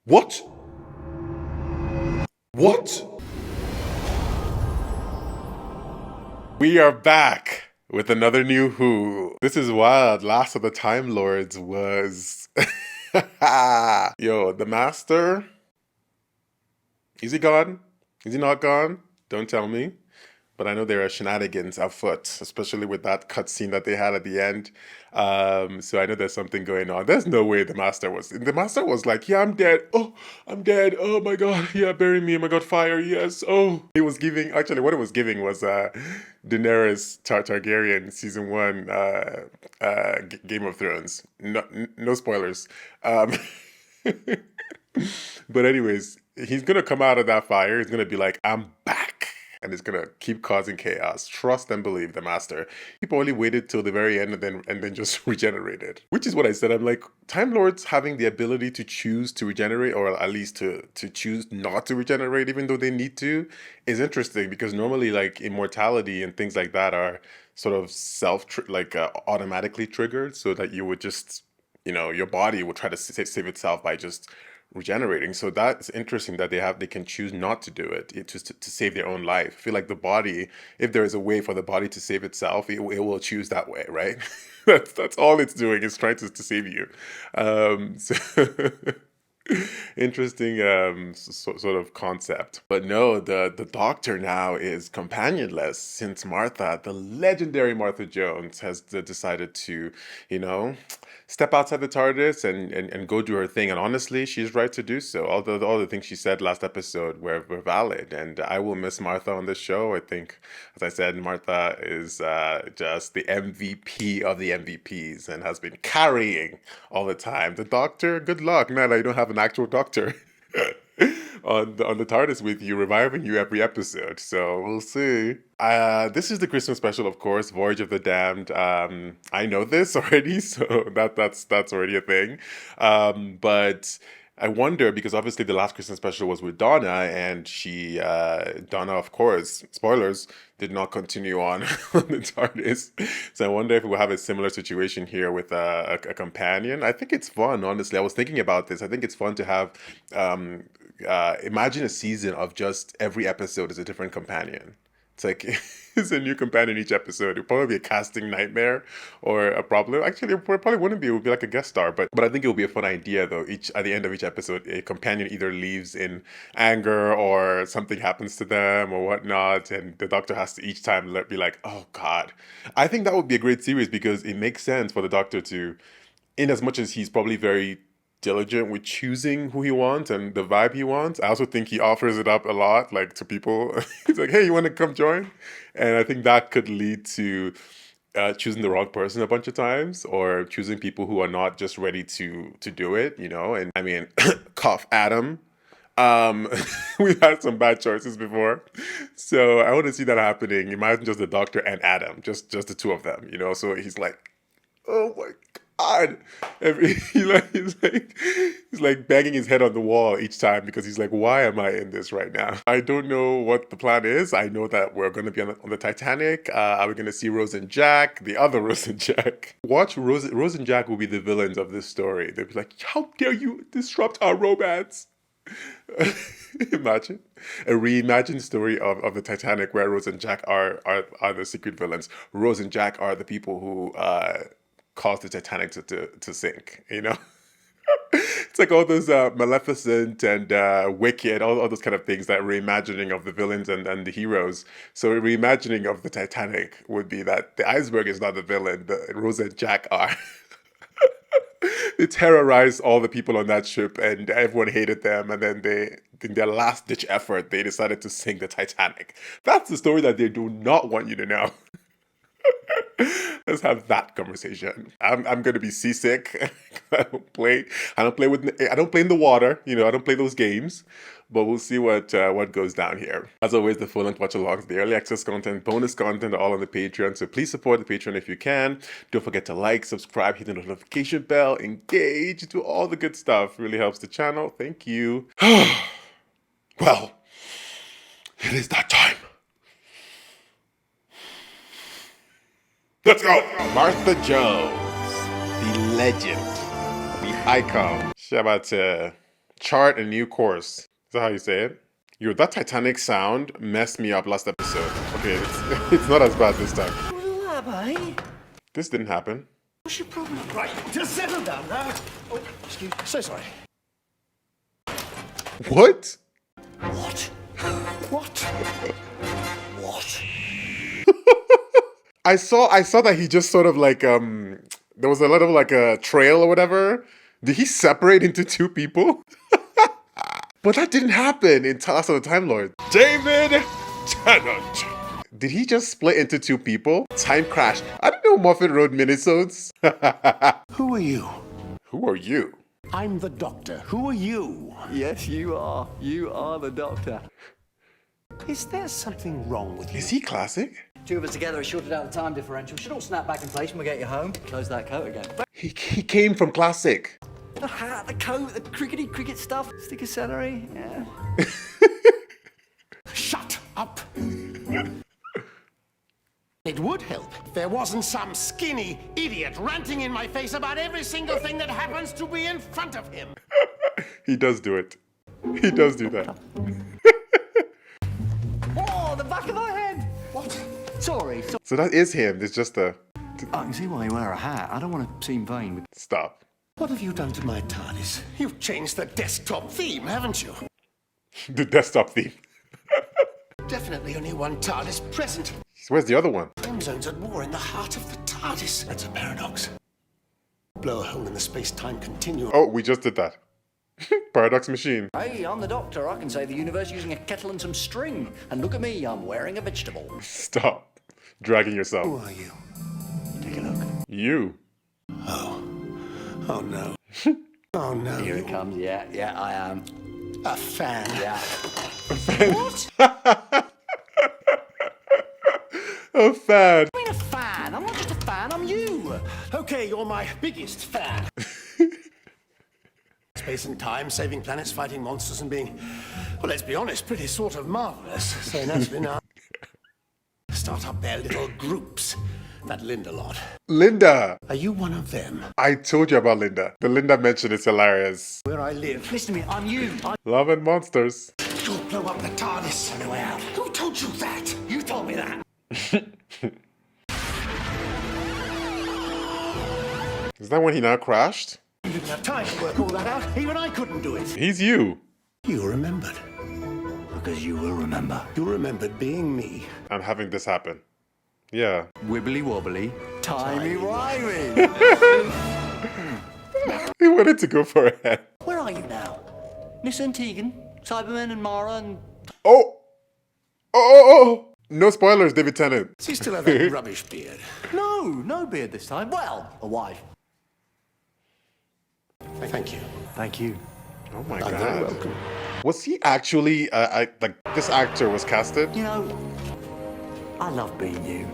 What? What? We are back with another new Who. This is wild. Last of the Time Lords was. Yo, the Master. Is he gone? Is he not gone? Don't tell me. But I know there are shenanigans afoot, especially with that cutscene that they had at the end. So I know there's something going on. There's no way the master was. The master was like, "Yeah, I'm dead. Oh, I'm dead. Oh my god. Yeah, bury me. Oh my god, fire. Yes. Oh." He was giving. Actually, what it was giving was Daenerys Targaryen season one, Game of Thrones. No spoilers. But anyways, he's gonna come out of that fire. He's gonna be like, "I'm back," and it's gonna keep causing chaos. Trust and believe the master. He probably waited till the very end and then just regenerated. Which is what I said. I'm like, Time Lords having the ability to choose to regenerate, or at least to choose not to regenerate, even though they need to, is interesting because normally like immortality and things like that are sort of automatically triggered, so that you would just your body will try to save itself by just regenerating. So that's interesting that they can choose not to do it, to save their own life. I feel like the body, if there is a way for the body to save itself, it will choose that way, right? That's all it's doing, is trying to save you. So interesting sort of concept. But no, the doctor now is companionless since Martha, the legendary Martha Jones, has decided to, you know, step outside the TARDIS and go do her thing. And honestly, she's right to do so. All the things she said last episode were valid. And I will miss Martha on this show. I think, as I said, Martha is just the MVP of the MVPs and has been carrying all the time. The doctor, good luck. Man, I don't have an actual doctor on the TARDIS with you, reviving you every episode. So we'll see. This is the Christmas special, of course, Voyage of the Damned. I know this already, so that's already a thing. But I wonder, because obviously the last Christmas special was with Donna, and Donna, of course, spoilers, did not continue on on the TARDIS. So I wonder if we'll have a similar situation here with a companion. I think it's fun, honestly. I was thinking about this. I think it's fun to have, imagine a season of just every episode is a different companion. It's like it's a new companion each episode. It'll probably be a casting nightmare or a problem. Actually, it probably wouldn't be. It would be like a guest star. But I think it would be a fun idea though. Each At the end of each episode, a companion either leaves in anger or something happens to them or whatnot, and the doctor has to each time be like, "Oh God." I think that would be a great series because it makes sense for the doctor to, in as much as he's probably very diligent with choosing who he wants and the vibe he wants. I also think he offers it up a lot, like to people. He's like, "Hey, you want to come join?" And I think that could lead to choosing the wrong person a bunch of times, or choosing people who are not just ready to do it. And I mean, cough, Adam. Um, we've had some bad choices before, so I want to see that happening. Imagine just the doctor and Adam, just the two of them. So he's like, "Oh my God." He's like banging his head on the wall each time because he's like, "Why am I in this right now?" I don't know what the plan is. I know that we're going to be on the Titanic. Are we going to see Rose and Jack, the other Rose and Jack? Watch Rose and Jack will be the villains of this story. They'll be like, "How dare you disrupt our romance?" Imagine a reimagined story of the Titanic where Rose and Jack are the secret villains. Rose and Jack are the people who caused the Titanic to sink. It's like all those Maleficent and Wicked, all those kind of things, that reimagining of the villains and the heroes. So a reimagining of the Titanic would be that the iceberg is not the villain, the Rose and Jack are. They terrorized all the people on that ship, and everyone hated them. And then in their last ditch effort, they decided to sink the Titanic. That's the story that they do not want you to know. Let's have that conversation. I'm gonna be seasick. I don't play. I don't play in the water. I don't play those games. But we'll see what goes down here. As always, the full length watch alongs, the early access content, bonus content are all on the Patreon. So please support the Patreon if you can. Don't forget to like, subscribe, hit the notification bell, engage, do all the good stuff. Really helps the channel. Thank you. Well, it is that time. Let's go! Martha Jones, the legend, the icon. Shout out to Chart a new course. Is that how you say it? Yo, that Titanic sound messed me up last episode. Okay, it's not as bad this time. This didn't happen. What's your problem? Right, just settle down now. Oh, excuse me. So sorry. What? What? What? What? I saw that he just sort of like there was a lot of like a trail or whatever. Did he separate into two people? But that didn't happen in Last of the Time Lord. David Tennant. Did he just split into two people? Time crashed. I didn't know Moffat wrote minisodes. Who are you? Who are you? I'm the Doctor. Who are you? Yes, you are. You are the Doctor. Is there something wrong with you? Is he classic? Two of us together has shorted out the time differential. Should all snap back in place when we get you home. Close that coat again. He came from classic. The hat, the coat, the cricket stuff. Stick of celery, yeah. Shut up! It would help if there wasn't some skinny idiot ranting in my face about every single thing that happens to be in front of him. He does do it. He does do that. Oh, the back of my head! What? Sorry. So that is him. It's just a... I can see why you wear a hat. I don't want to seem vain. Stop. What have you done to my TARDIS? You've changed the desktop theme, haven't you? The desktop theme. Definitely only one TARDIS present. Where's the other one? Time zones at war in the heart of the TARDIS. That's a paradox. Blow a hole in the space-time continuum. Oh, we just did that. Paradox machine. Hey, I'm the Doctor. I can save the universe using a kettle and some string. And look at me, I'm wearing a vegetable. Stop dragging yourself. Who are you? Take a look. You. Oh no. Oh no. Here it comes. Yeah, I am. A fan. Yeah. What? A fan. I mean a fan. I'm not just a fan, I'm you. Okay, you're my biggest fan. Space and time, saving planets, fighting monsters, and being, well, let's be honest, pretty sort of marvelous. So naturally now, start up their little groups. That Linda lot. Linda. Are you one of them? I told you about Linda. The Linda mention is hilarious. Where I live. Listen to me, I'm you. Love and monsters. You'll blow up the TARDIS on the way out. Who told you that? You told me that. Is that when he now crashed? You didn't have time to work all that out. Even I couldn't do it. He's you. You remembered. Because you will remember. You remembered being me. And having this happen. Yeah. Wibbly wobbly, timey-wimey. He wanted to go for a head. Where are you now? Miss Antigan, Cybermen and Mara and... Oh! No spoilers, David Tennant. Does he still have that rubbish beard? No beard this time. Well, a wife. Thank you. Thank you. Oh my I'm very god. welcome. Was he actually, like, this actor was casted? You know, I love being you.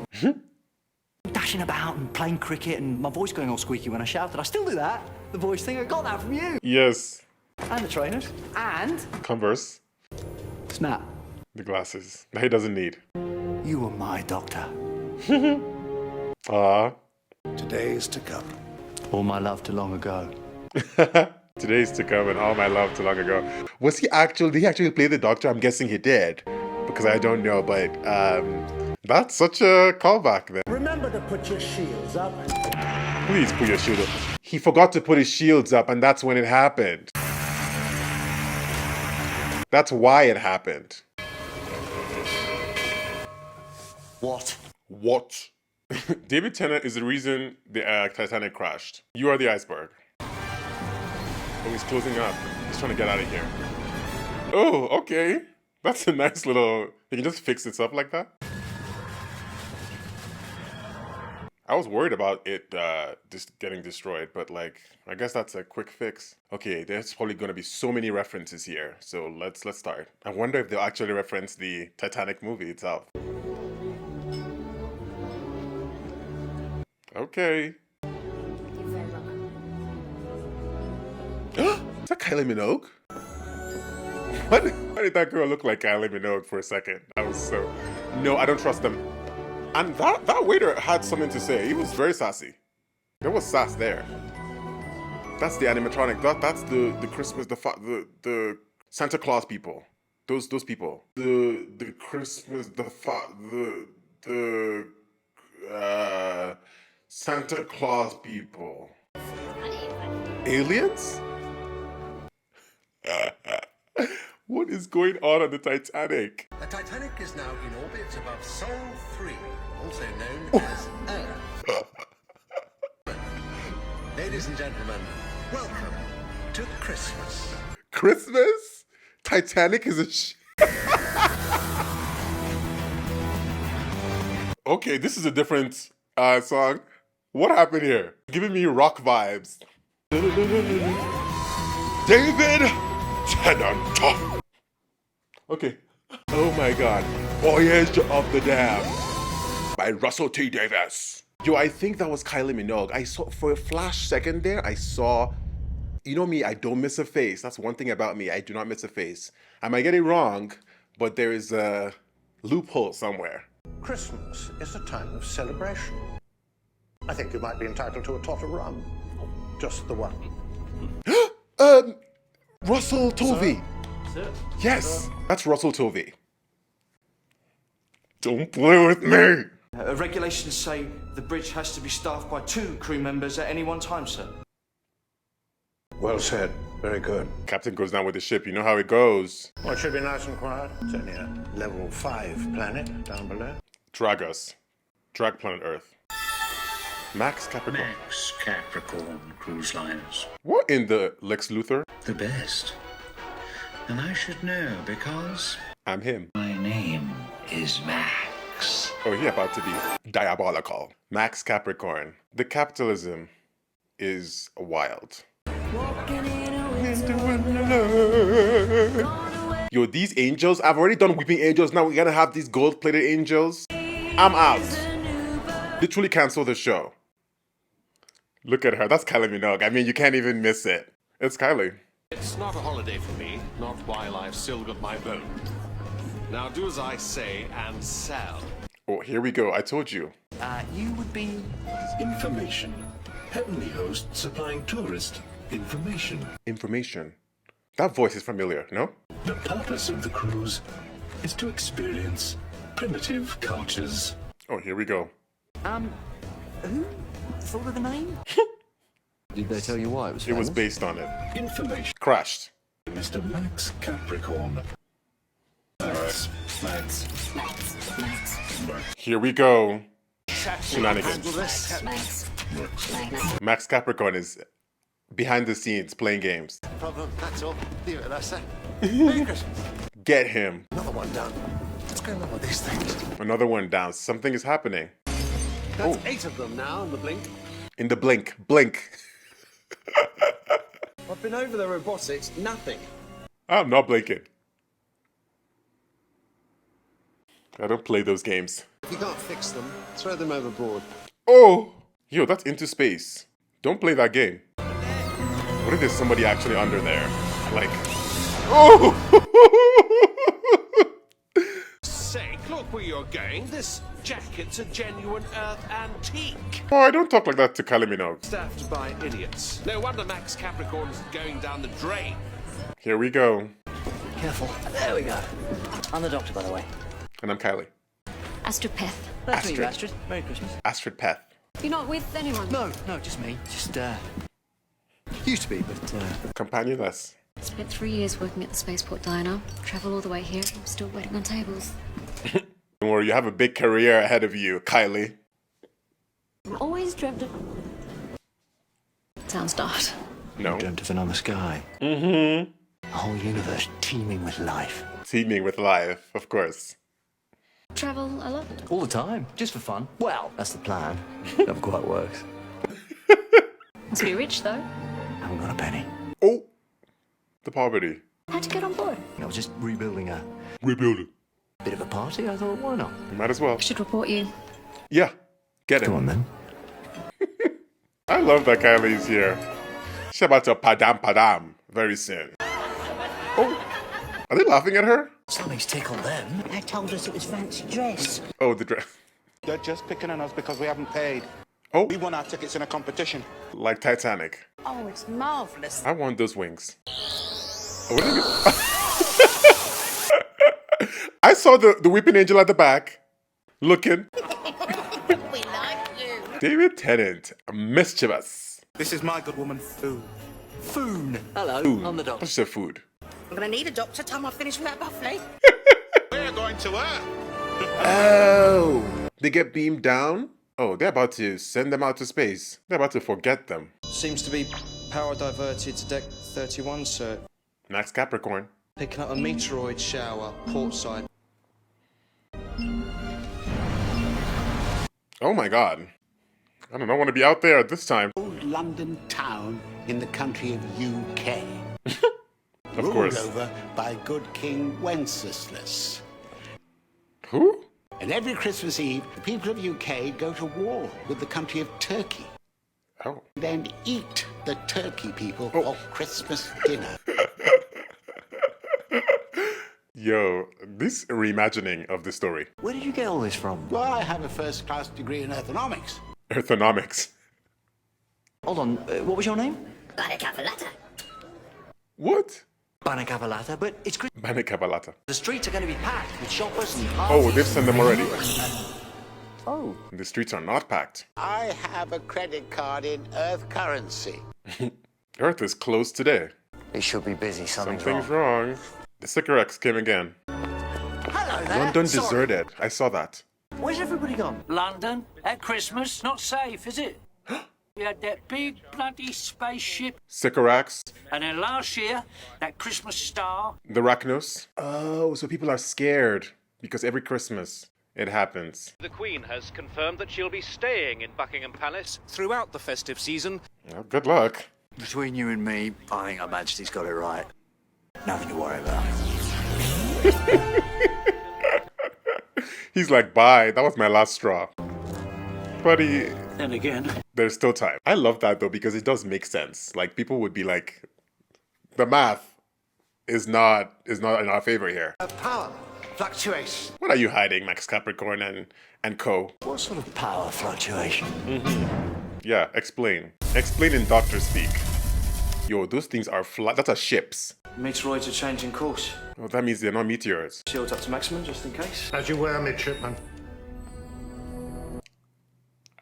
Dashing about and playing cricket and my voice going all squeaky when I shouted. I still do that. The voice thing, I got that from you. Yes. And the trainers. And... Converse. Snap. The glasses. That he doesn't need. You were my Doctor. Aww. Today's to come. All my love to long ago. Today's to come and all my love too long ago. Was he actually, did he actually play the Doctor? I'm guessing he did. Because I don't know, but that's such a callback then. Remember to put your shields up. Please put your shield up. He forgot to put his shields up and that's when it happened. That's why it happened. What? What? David Tennant is the reason the Titanic crashed. You are the iceberg. Oh, he's closing up. He's trying to get out of here. Oh, okay. That's a nice little... You can just fix it up like that. I was worried about it just getting destroyed, but like, I guess that's a quick fix. Okay, there's probably going to be so many references here, so let's start. I wonder if they'll actually reference the Titanic movie itself. Okay. Is that Kylie Minogue? Why did that girl look like Kylie Minogue for a second? I was so... No, I don't trust them. And that waiter had something to say. He was very sassy. There was sass there. That's the animatronic. That's the Christmas the Santa Claus people. Those people. The Christmas the Santa Claus people. Aliens? What is going on the Titanic? The Titanic is now in orbit above Sol 3, also known as Earth. Ladies and gentlemen, welcome to Christmas. Christmas? Titanic is a Okay, this is a different song. What happened here? Giving me rock vibes. David Tennant. Okay. Oh my god. Voyage of the Damned by Russell T. Davies. Yo, I think that was Kylie Minogue. I saw, for a flash second there, I saw, you know me, I don't miss a face. That's one thing about me. I do not miss a face. I might get it wrong, but there is a loophole somewhere. Christmas is a time of celebration. I think you might be entitled to a tot of rum. Just the one. Russell Tovey. Sir? Yes, that's Russell Tovey. Don't play with me. Regulations say the bridge has to be staffed by 2 crew members at any one time, sir. Well said. Very good. Captain goes down with the ship. You know how it goes. Well, it should be nice and quiet. It's only a level 5 planet down below. Drag us. Drag planet Earth. Max Capricorn. Max Capricorn Cruise Lines. What in the Lex Luthor? The best. And I should know because I'm him. my name is Max. Oh, he about to be diabolical. Max Capricorn. The capitalism is wild. Yo, these angels, I've already done weeping angels. Now we're gonna have these gold-plated angels. I'm out. Literally cancel the show. Look at her. That's Kylie Minogue. I mean, you can't even miss it. It's Kylie. It's not a holiday for me, not while I've still got my bone. Now do as I say and sell. Oh, here we go. I told you. You would be... Information. Heavenly host supplying tourist information. Information. That voice is familiar, no? The purpose of the cruise is to experience primitive cultures. Oh, here we go. Who thought of the name? Did they tell you why it was It was famous? based on it. Information. Crashed. Mr. Max Capricorn. Max. Here we go. Handle Shenanigans. this. Max Capricorn is behind the scenes playing games. Problem, that's all. Leave it there, sir. Merry Christmas. Get him. Another one done. What's going on with these things? Another one down. Something is happening. That's 8 of them now in the blink. In the blink. Blink. I've been over the robotics, nothing. I'm not blinking. I don't play those games. If you can't fix them, throw them overboard. Oh! Yo, that's Into Space. Don't play that game. What if there's somebody actually under there? Like... Oh! Sake, look where you're going. This jacket's a genuine Earth antique. Oh, I don't talk like that to Kylie Minogue. Staffed by idiots. No wonder Max Capricorn's going down the drain. Here we go. Careful. There we go. I'm the doctor, by the way. And I'm Kylie. Astrid Peth. Nice to meet you, Astrid. Astrid. Merry Christmas. Astrid Peth. You're not with anyone? No, just me. Just, used to be, but, Companionless. Spent 3 years working at the spaceport diner. Travel all the way here. I'm still waiting on tables. Don't worry, you have a big career ahead of you, Kylie. Always dreamt of... Sounds daft. No. dreamt of another sky. Mm-hmm. A whole universe teeming with life. Teeming with life, of course. Travel a lot? All the time, just for fun. Well, that's the plan. Never quite works. Must be rich, though. Haven't got a penny. Oh! The poverty. How'd you get on board? I was just rebuilding a Rebuilding. bit of a party. I thought, why not? Might as well. I should report you. Yeah. Get Come it. on, then. I love that Kylie's here. She's about to padam very soon. Oh! Are they laughing at her? Something's tickled them. They told us it was fancy dress. Oh, the dress. They're just picking on us because we haven't paid. Oh, We won our tickets in a competition. like Titanic. Oh, it's marvellous. I want those wings. Oh, what is it? I saw the weeping angel at the back, looking. We like you. David Tennant, mischievous. This is my good woman, Foon. Foon. Hello, Food. I'm the doctor. What's your food? I'm going to need a doctor time I finish with that buffly. We're going to Earth. Oh, they get beamed down? Oh, they're about to send them out to space. They're about to forget them. Seems to be power diverted to deck 31, sir. Max Capricorn. Picking up a meteoroid shower, port side. Oh my god. I don't want to be out there at this time. Old London town in the country of UK. Of course. Ruled over by good King Wenceslas. Who? And every Christmas Eve, the people of UK go to war with the country of Turkey. Oh. Then eat the Turkey people for Christmas dinner. Yo, this reimagining of the story. Where did you get all this from? Well, I have a first-class degree in earthonomics. Earthonomics. Hold on, what was your name? What? Banakavalata, but it's Christmas. Banikabalata. The streets are going to be packed with shoppers and Oh, they've sent them already. Oh. The streets are not packed. I have a credit card in Earth currency. Earth is closed today. It should be busy, something's Something's wrong. The Sycorax came again. Hello there. London Sorry. deserted. I saw that. Where's everybody gone? London, at Christmas, not safe, is it? We had that big bloody spaceship, Sycorax, and then last year, that Christmas star. the Rachnos. Oh, so people are scared because every Christmas it happens. The Queen has confirmed that she'll be staying in Buckingham Palace throughout the festive season. Well, good luck. Between you and me, I think Her Majesty's got it right. Nothing to worry about. He's like, bye. That was my last straw. Buddy. Then again, There's still time. I love that though because it does make sense. Like people would be like, the math is not in our favor here. Power fluctuates. What are you hiding, Max Capricorn and co? What sort of power fluctuation? Yeah, explain. Explain in doctor speak. Yo, those things are that's a ships. Meteoroids are changing course. Well, that means they're not meteors. Shields up to maximum, just in case. As you were, midshipman.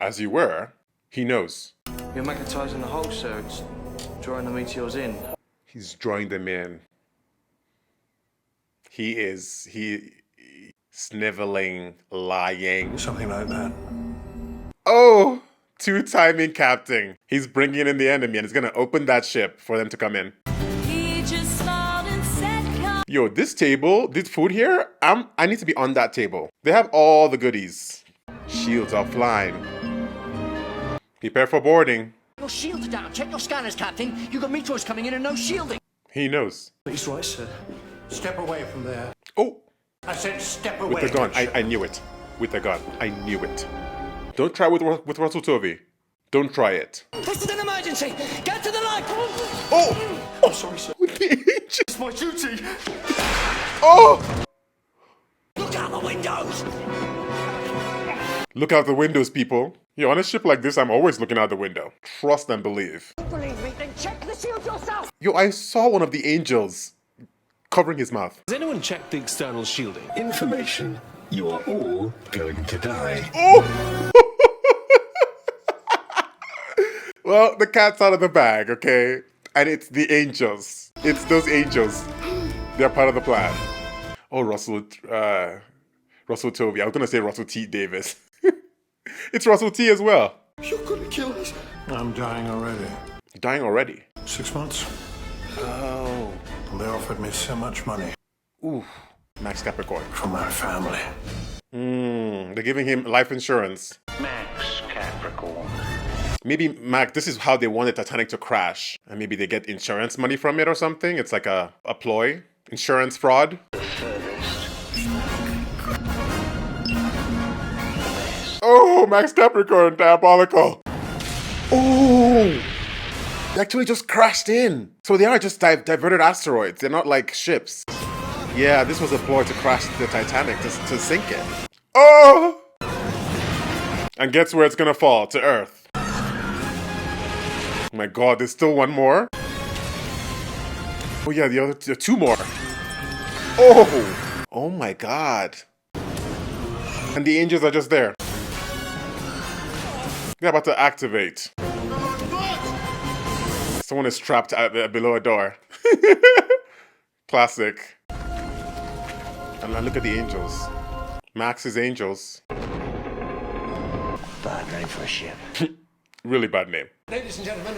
As you were, he knows. You're magnetising the hole, sir. It's drawing the meteors in. He's drawing them in. He sniveling, lying. Something like that. Oh, two-timing captain. He's bringing in the enemy and he's gonna open that ship for them to come in. Yo, this table, this food here, I need to be on that table. They have all the goodies. Shields are flying. Prepare for boarding. Your shields are down. Check your scanners, Captain. You've got meteors coming in and no shielding. He knows. He's right, sir. Step away from there. Oh, I said step away. with the gun. I knew it. With the gun. I knew it. Don't try with Russell Tovey. Don't try it. This is an emergency. Get to the light. Oh! I'm sorry, sir. With the angel. It's my duty. Oh! Look out the windows. Look out the windows, people. Yo, on a ship like this, I'm always looking out the window. Trust and believe. Believe me, then check the shield yourself. Yo, I saw one of the angels covering his mouth. Has anyone checked the external shielding? Information. You are all going to die. Oh! Well, the cat's out of the bag, okay? And it's the angels. It's those angels. They're part of the plan. Oh, Russell Tovey. I was gonna say Russell T. Davis. It's Russell T. as well. You're gonna kill us. I'm dying already. Dying already. 6 months. Oh. And they offered me so much money. Ooh. Max Capricorn. For my family. They're giving him life insurance. Max Capricorn. Maybe, Mac, this is how they wanted Titanic to crash. And maybe they get insurance money from it or something. It's like a ploy. Insurance fraud. Oh, Max Capricorn, diabolical. Oh, they actually just crashed in. So they are just diverted asteroids. They're not like ships. Yeah, this was a ploy to crash the Titanic, to sink it. Oh! And guess where it's gonna fall? To Earth. My God, there's still one more? Oh yeah, the other two more. Oh! Oh my God. And the angels are just there. They're about to activate. Someone is trapped below a door. Classic. And now look at the angels. Max's angels. Bad name for a ship. Really bad name. Ladies and gentlemen,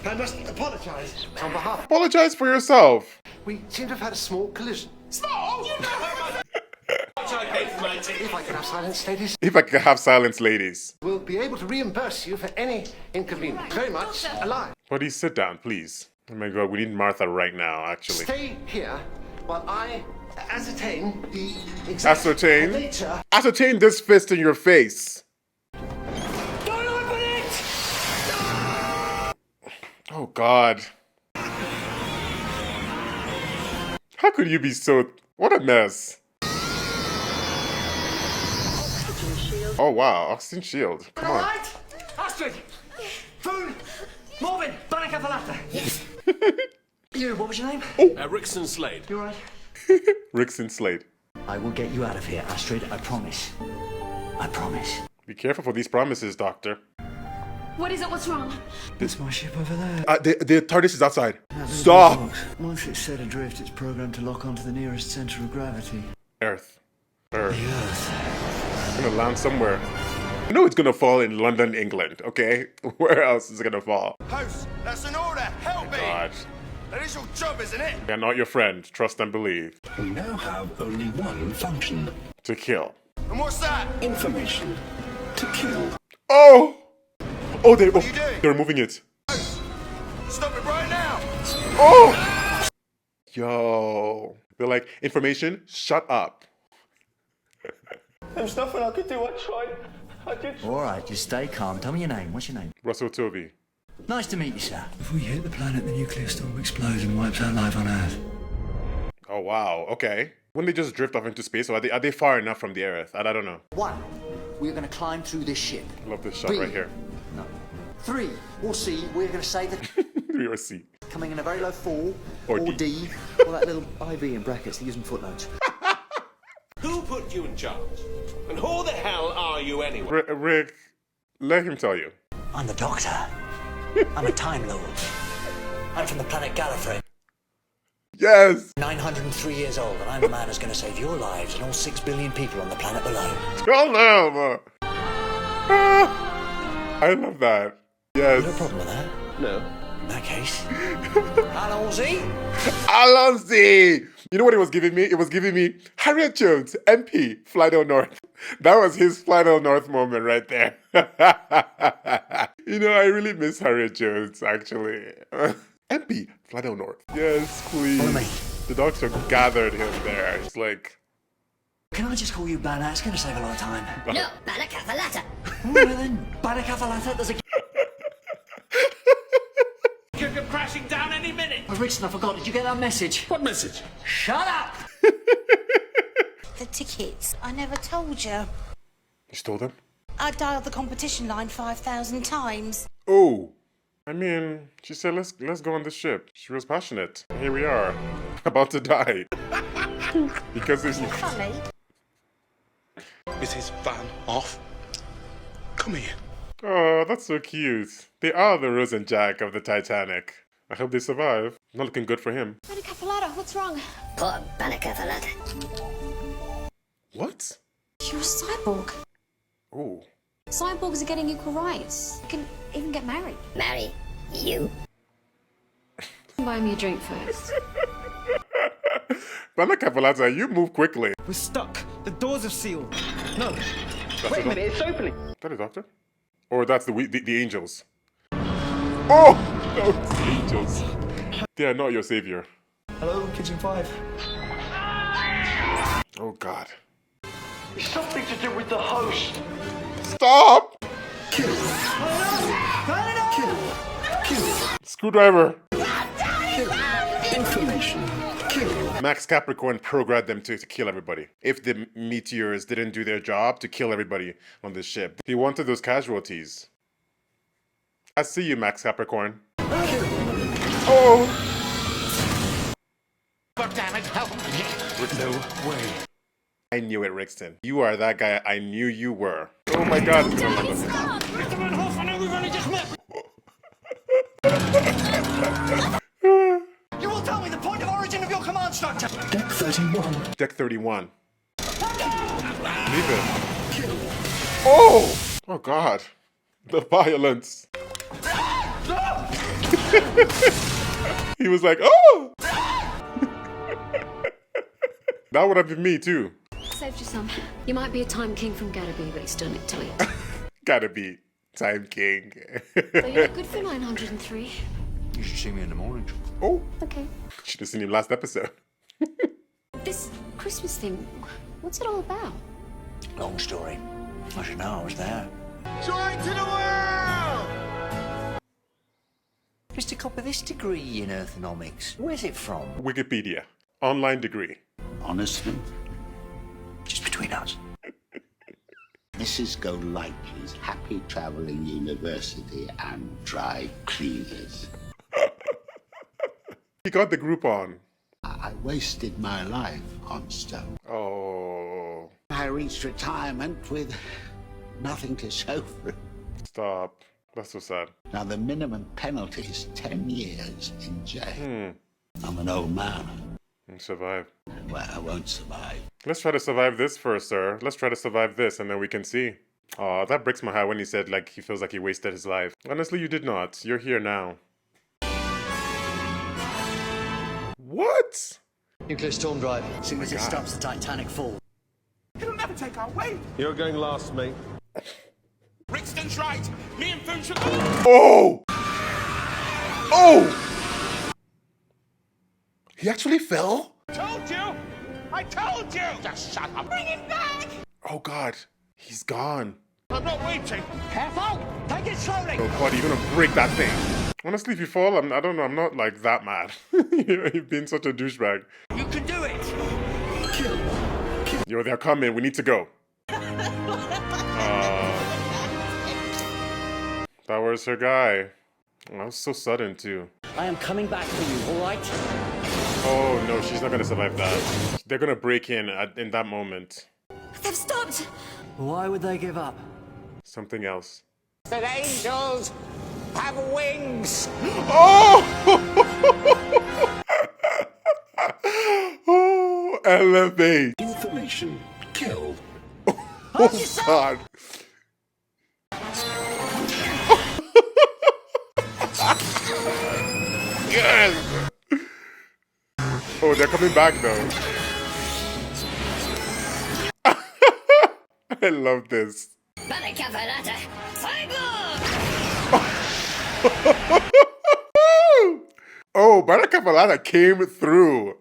I must apologise on behalf. Apologize for yourself. We seem to have had a small collision. Small? You know how much. If I can have silence, ladies, If I could have silence, ladies. we'll be able to reimburse you for any inconvenience. Very much alive. Buddy, sit down, please. Oh my God, we need Martha right now, actually. Stay here while I ascertain the exact Ascertain? nature. Ascertain this fist in your face. Don't open it! Oh God. How could you be so... What a mess. Oh wow, oxygen shield. Come on. Alright? Astrid! Food! Morvin! Banica Falata! You, what was your name? Rickson Slade. You alright? Rickson Slade. I will get you out of here, Astrid, I promise. I promise. Be careful for these promises, Doctor. What is it? What's wrong? It's my ship over there. The TARDIS is outside. Stop! Once it's set adrift, it's programmed to lock onto the nearest center of gravity. Earth. Earth. The Earth. It's gonna land somewhere. I know it's gonna fall in London, England, okay? Where else is it gonna fall? Host, that's an order. Help me. God. That is your job, isn't it? They're not your friend. Trust and believe. We now have only one function. To kill. And what's that? Information. To kill. Oh! Oh, What are you doing? they're removing it. Stop it right now. Oh! Yo. They're like, information, shut up. There's nothing I could do. I tried. I did. Alright, just stay calm. Tell me your name. What's your name? Russell Tovey. Nice to meet you, sir. If we hit the planet, the nuclear storm explodes and wipes out life on Earth. Oh, wow. Okay. When they just drift off into space, or are they far enough from the Earth? I don't know. 1. We're going to climb through this ship. Love this shot B. right here. No. 3. Or C. We're going to save it. 3 or C. Coming in a very low 4. Or or D. D. Or that little IV in brackets. They're using footnotes. Who put you in charge? And who the hell are you anyway? Rick, let him tell you. I'm the Doctor. I'm a Time Lord. I'm from the planet Gallifrey. Yes! 903 years old, and I'm the man who's going to save your lives and all 6 billion people on the planet below. Tell them! I love that. Yes. No problem with that. No. In that case. Allons-y! Allons-y! You know what it was giving me? It was giving me Harriet Jones, MP, Flido North. That was his Flido North moment right there. You know, I really miss Harriet Jones, actually. MP, Flido North. Yes, please. Follow me. The Doctor gathered him there. It's like... Can I just call you Banner? It's going to save a lot of time. No, Banica Falata. All right then, Banica Falata, there's a... Could come crashing down any minute. Oh, Rickson, I forgot. Did you get that message? What message? Shut up! The tickets. I never told you. You stole them? I dialed the competition line 5,000 times. Oh. I mean, she said, let's go on the ship. She was passionate. Here we are. About to die. Because it's... Funny. Is his van off? Come here. Oh, that's so cute. They are the Rose and Jack of the Titanic. I hope they survive. Not looking good for him. Banica Falata, what's wrong? Poor Banica Falata. What? You're a cyborg. Oh. Cyborgs are getting equal rights. You can even get married. Marry you. Buy me a drink first. Banica Falata, you move quickly. We're stuck. The doors are sealed. No. That's Wait a minute, it's opening. Is that a doctor? Or that's the angels. Oh! No, it's the angels. They are not your savior. Hello, Kitchen 5. Oh, God. It's something to do with the host. Stop! Kill. Screwdriver. Kill. Information. Kill. Max Capricorn programmed them to kill everybody. If the meteors didn't do their job, to kill everybody on this ship. He wanted those casualties. I see you, Max Capricorn. Oh! God damn it, help me. No way. I knew it, Rixton. You are that guy I knew you were. Oh my god. You will tell me the point of origin of your command structure. Deck 31. Deck 31. Leave it. Oh! Oh god. The violence. He was like, oh! That would have been me too. Saved you some. You might be a time king from Gadaby, but you still need to eat. Gotta be Time King. But you look good for 903. You should see me in the morning. Oh, Okay. should have seen him last episode. This Christmas thing, what's it all about? Long story. I should know, I was there. Joy to the world! Mr. Copper, this degree in earthonomics, where's it from? Wikipedia. Online degree. Honestly, Just between us. Mrs. Golightly's Happy Travelling University and Dry Cleaners. He got the group on. I wasted my life on stuff. Oh, I reached retirement with nothing to show for it. stop. That's so sad. Now, the minimum penalty is 10 years in jail. I'm an old man. Survive. Well, I won't survive. Let's try to survive this first, sir. Let's try to survive this, and then we can see. Oh, that breaks my heart when he said, like, he feels like he wasted his life. Honestly, you did not. You're here now. What? Nuclear storm drive. As soon as it God. stops, the Titanic falls. He'll never take our weight. You're going last, mate. Brixton's right. Me and Foon should... Oh! Oh! He actually fell? Told you! I told you! Just shut up. Bring him back! Oh god, he's gone. I'm not waiting. Careful! Take it slowly! Oh god, you're gonna break that thing. Honestly, if you fall, I don't know, I'm not like that mad. You've been such a douchebag. You can do it! Yo, they're coming, we need to go. That was her guy. Oh, that was so sudden too. I am coming back for you, alright? Oh no, she's not gonna survive that. They're gonna break in that moment. They've stopped! Why would they give up? Something else. That angels have wings! Oh! Oh, elevate. Information. Kill. Oh god. Yes! Oh, they're coming back though. I love this. Oh, Bana Capalata came through.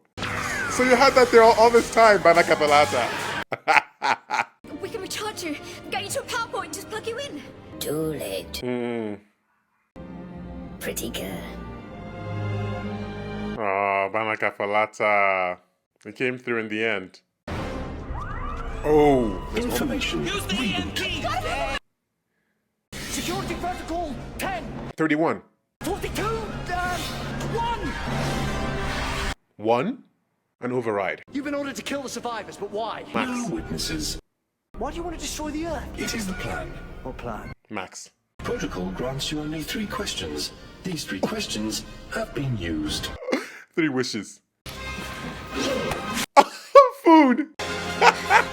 So you had that there all this time, Bana Capalata. We can recharge you, get you to a power point, just plug you in. Too late. Pretty girl. Oh, Bana Capalata. It came through in the end. Oh, Information. Use the EM key! Security protocol 10, 31. 42, 1! One? An override. You've been ordered to kill the survivors, but why? No witnesses. Why do you want to destroy the Earth? It is the plan. What plan? Max. Protocol grants you only 3 questions. These 3 questions have been used. 3 wishes. Food!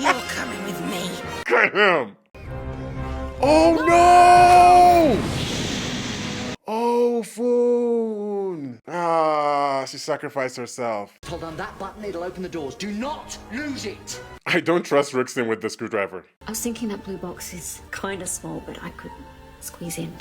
You're coming with me. Get him! Oh no! Oh, Foon! Ah, she sacrificed herself. Hold on that button, it'll open the doors. Do not lose it! I don't trust Rixton with the screwdriver. I was thinking that blue box is kind of small, but I could squeeze in.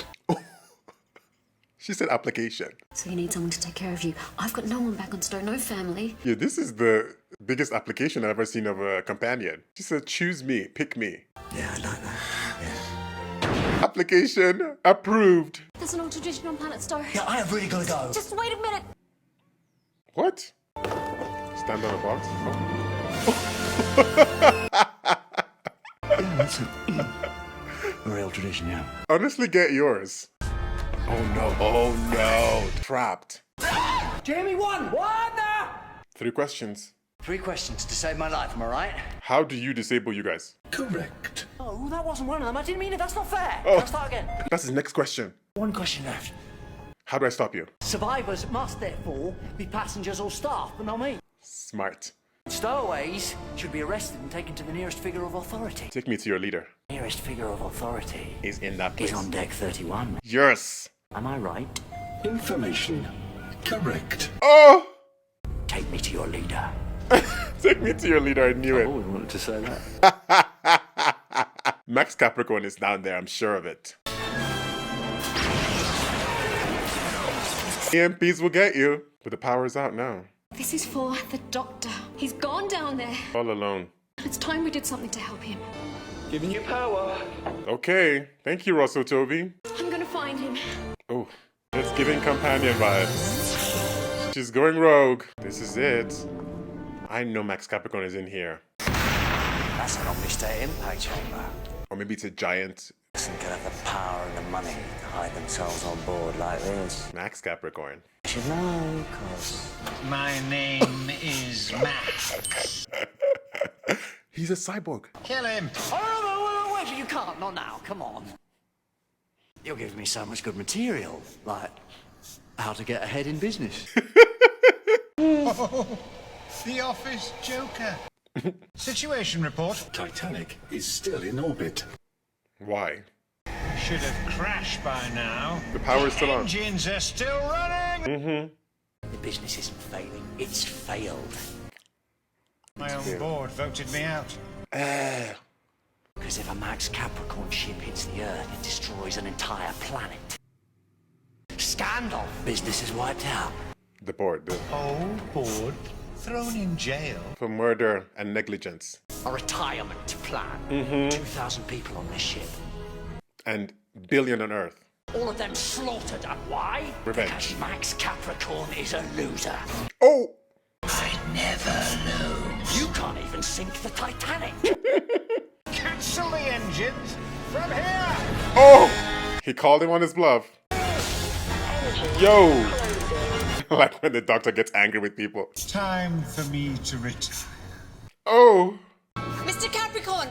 She said application. So you need someone to take care of you. I've got no one back on Stone, no family. Yeah, this is the biggest application I've ever seen of a companion. She said, choose me, pick me. Yeah, I like that. Yeah. Application approved. There's an old tradition on planet Star. Yeah, I have really got to go. Just wait a minute. What? Stand on a box? Oh. A real tradition, yeah. Honestly, get yours. Oh no. Trapped. Jamie won! What? 3 questions. 3 questions to save my life, am I right? How do you disable you guys? Correct. Oh, that wasn't one of them. I didn't mean it. That's not fair. Oh. Can I start again? That's his next question. 1 question left. How do I stop you? Survivors must therefore be passengers or staff, but not me. Smart. Stowaways should be arrested and taken to the nearest figure of authority. Take me to your leader. Nearest figure of authority He's in that place. is on deck 31. Yes. Am I right? Information correct. Oh! Take me to your leader. Take me to your leader. I knew it. I always wanted to say that. Max Capricorn is down there. I'm sure of it. EMPs will get you. But the power's out now. This is for the doctor. He's gone down there. All alone. It's time we did something to help him. Giving you power. Okay. Thank you, Russell Tovey. I'm gonna find him. Oh, it's giving companion vibes. She's going rogue. This is it. I know Max Capricorn is in here. That's an omni-state impact chamber. Or maybe it's a giant Doesn't get the power and the money to hide themselves on board like this. Max Capricorn. You should know, cause My name is Max. He's a cyborg. Kill him. Oh, wait, you can't. Not now. Come on. You're giving me so much good material, like how to get ahead in business. Oh, the office joker. Situation report. Titanic is still in orbit. Why? Should have crashed by now. The power's still on. Engines are still running. The business isn't failing, it's failed. My own board voted me out. Because if a Max Capricorn ship hits the Earth, it destroys an entire planet. Scandal! Business is wiped out. The board. Whole board thrown in jail. For murder and negligence. A retirement plan. 2,000 people on this ship. And billion on Earth. All of them slaughtered. And why? Revenge. Because Max Capricorn is a loser. Oh! I never lose. You can't even sink the Titanic. Cancel the engines from here. Oh! He called him on his bluff. Yo! Like when the doctor gets angry with people. Time for me to retire. Oh! Mr. Capricorn!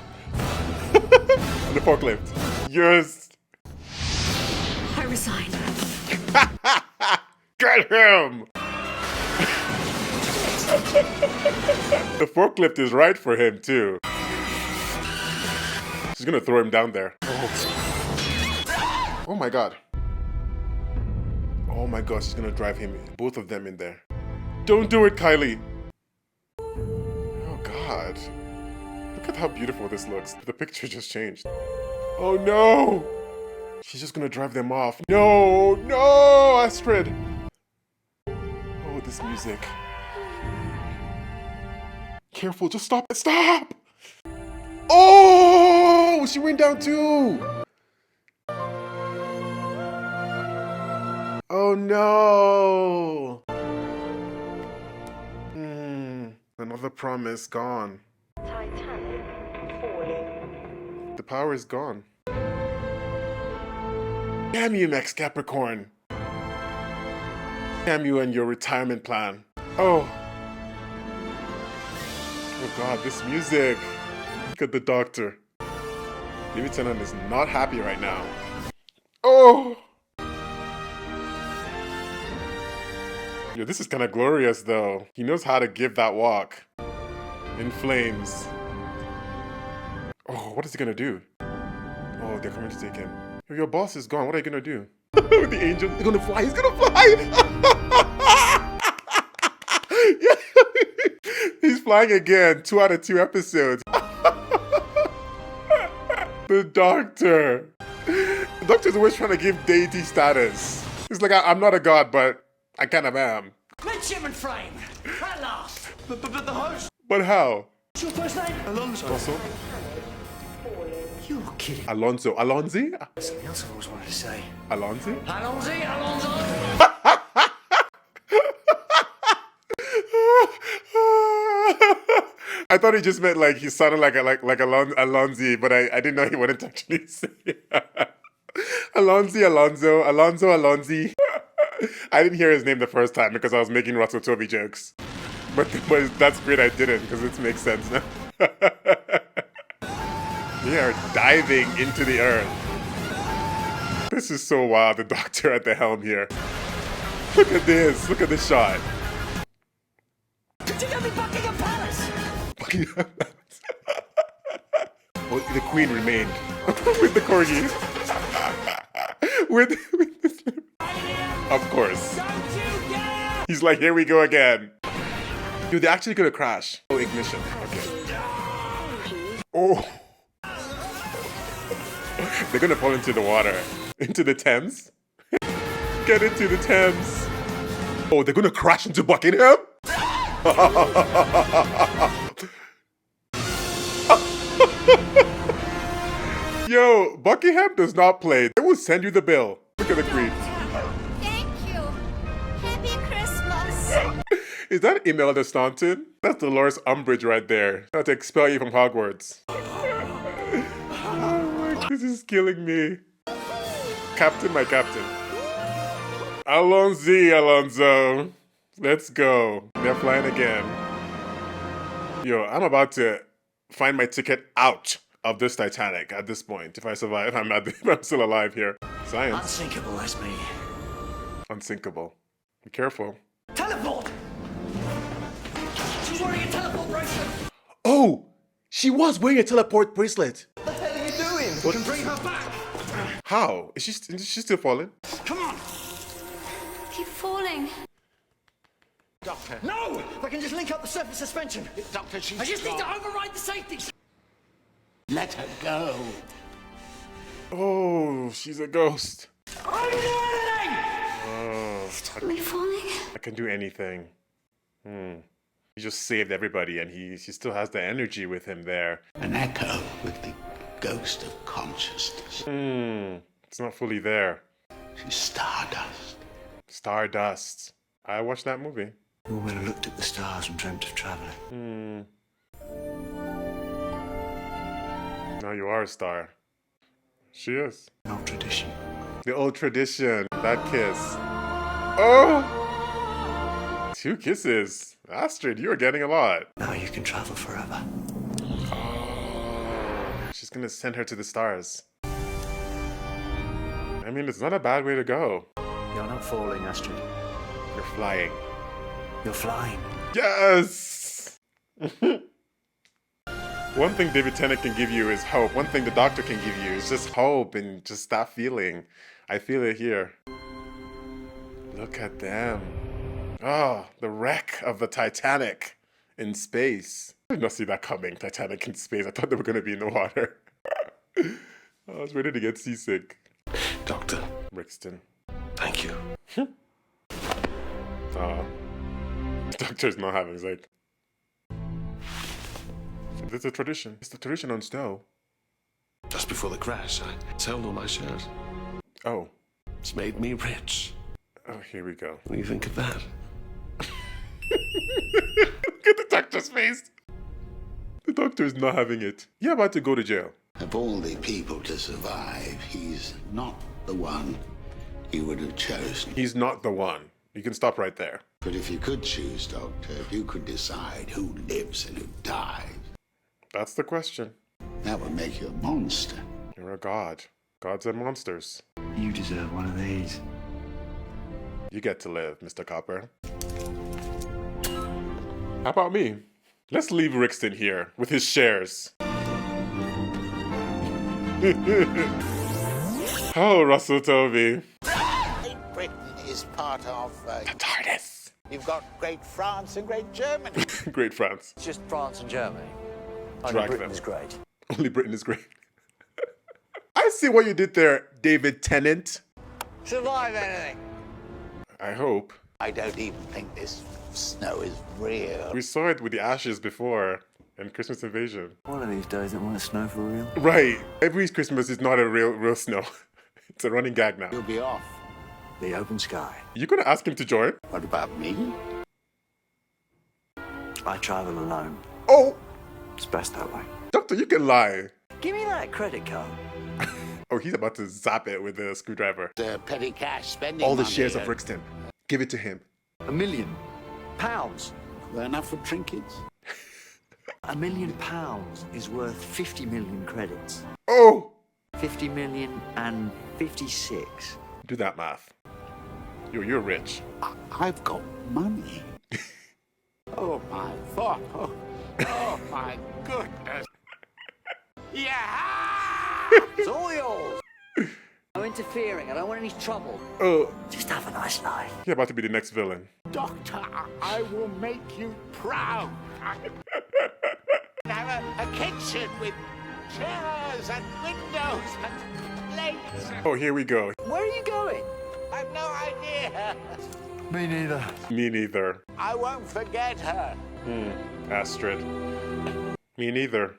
The forklift. Yes! I resign. Get him! The forklift is right for him, too. She's gonna throw him down there. Oh my god. Oh my god, she's gonna drive him, both of them in there. Don't do it, Kylie! Oh god. Look at how beautiful this looks. The picture just changed. Oh no! She's just gonna drive them off. No! No! Astrid! Oh, this music. Careful, just stop it! Stop! Oh! She went down too! Oh no! Another promise gone. Titanic falling. The power is gone. Damn you, Max Capricorn! Damn you and your retirement plan. Oh! Oh god, this music! Look at the doctor. David Tennant is not happy right now. Oh! Yeah, this is kind of glorious though. He knows how to give that walk. In flames. Oh, what is he gonna do? Oh, they're coming to take him. Your boss is gone. What are you gonna do? With the angel, he's gonna fly. He's gonna fly! He's flying again. 2 out of 2 episodes. The doctor. The doctor's always trying to give deity status. He's like, I'm not a god, but I kind of am. Midshipman frame! At last! But the host! But how? What's your first name? Alonso. Russell? You're kidding. Alonso. Alonzi? Something else I've always wanted to say. Alonzi? Alonso! I thought he just meant like he sounded like Alonzi, but I didn't know he wanted to actually say it. Alonzi. I didn't hear his name the first time because I was making Russell Tovey jokes. But that's great I didn't, because it makes sense now. They are diving into the earth. This is so wild, the Doctor at the helm here. Look at this shot. Could you get me Buckingham Palace? Buckingham Palace. Well, the Queen remained with the corgi. with this. Of course. He's like, here we go again. Dude, they're actually gonna crash. Oh, ignition. Okay. Oh. They're gonna fall into the water. Into the Thames. Get into the Thames. Oh, they're gonna crash into Buckingham? Yo, Buckingham does not play. They will send you the bill. Look at the Queen. Thank you. Happy Christmas. Is that Imelda Staunton? That's Dolores Umbridge right there. Not to expel you from Hogwarts. Oh my, this is killing me. Captain, my captain. Alonzo. Let's go. They're flying again. Yo, I'm about to find my ticket out of this Titanic at this point. If I survive, I'm still alive here. Science. Unsinkable, that's me. Unsinkable. Be careful. Teleport! She's wearing a teleport bracelet! Oh! She was wearing a teleport bracelet! What the hell are you doing? We can bring her back! How? Is she still falling? Come on! Keep falling. Doctor. No! If I can just link up the surface suspension. Doctor, she's I just need to gone. override the safety. Let her go. Oh, she's a ghost. I can do anything! Oh, Stop me falling. I can do anything. He just saved everybody, and he still has the energy with him there. An echo with the ghost of consciousness. It's not fully there. She's stardust. Stardust. I watched that movie. We would have looked at the stars and dreamt of traveling. Now you are a star. She is. An old tradition. The old tradition. That kiss. Oh! 2 kisses. Astrid, you are getting a lot. Now you can travel forever. She's gonna send her to the stars. I mean, it's not a bad way to go. You're not falling, Astrid. You're flying. You're flying. Yes! One thing David Tennant can give you is hope. One thing the Doctor can give you is just hope and just that feeling. I feel it here. Look at them. Oh, the wreck of the Titanic in space. I did not see that coming, Titanic in space. I thought they were going to be in the water. I was ready to get seasick. Doctor. Brixton. Thank you. The Doctor's not having, he's like... It's a tradition. It's the tradition on snow. Just before the crash, I sold all my shares. Oh. It's made me rich. Oh, here we go. What do you think of that? Look at the Doctor's face. The Doctor's not having it. You're about to go to jail. Of all the people to survive, he's not the one you would have chosen. He's not the one. You can stop right there. But if you could choose, Doctor, if you could decide who lives and who dies, that's the question. That would make you a monster. You're a god. Gods and monsters. You deserve one of these. You get to live, Mr. Copper. How about me? Let's leave Rixton here with his shares. Oh, Russell Tovey. Great Britain is part of... the TARDIS. You've got Great France and Great Germany. Great France. It's just France and Germany. Drag Only Britain them. is great. Only Britain is great. I see what you did there, David Tennant. Survive anything. I hope. I don't even think this snow is real. We saw it with the ashes before in Christmas Invasion. One of these days it won't snow for real. Right. Every Christmas is not a real snow. It's a running gag now. You'll be off. The open sky. You gonna ask him to join? What about me? I travel alone. Oh! It's best that way. Doctor, you can lie. Give me that credit card. Oh, he's about to zap it with the screwdriver. The petty cash spending All the money, shares of Brixton. Give it to him. £1 million. Well, enough for trinkets? £1 million is worth 50 million credits. Oh! 50 million and 56. Do that math. You're rich. I've got money. Oh my God. Oh my goodness. Yeah! It's all yours. No interfering. I don't want any trouble. Oh. Just have a nice life. You're about to be the next villain. Doctor, I will make you proud. Have a kitchen with chairs and windows and plates. Oh, here we go. Where are you going? I've no idea. Me neither. Me neither. I won't forget her. Astrid. Me neither.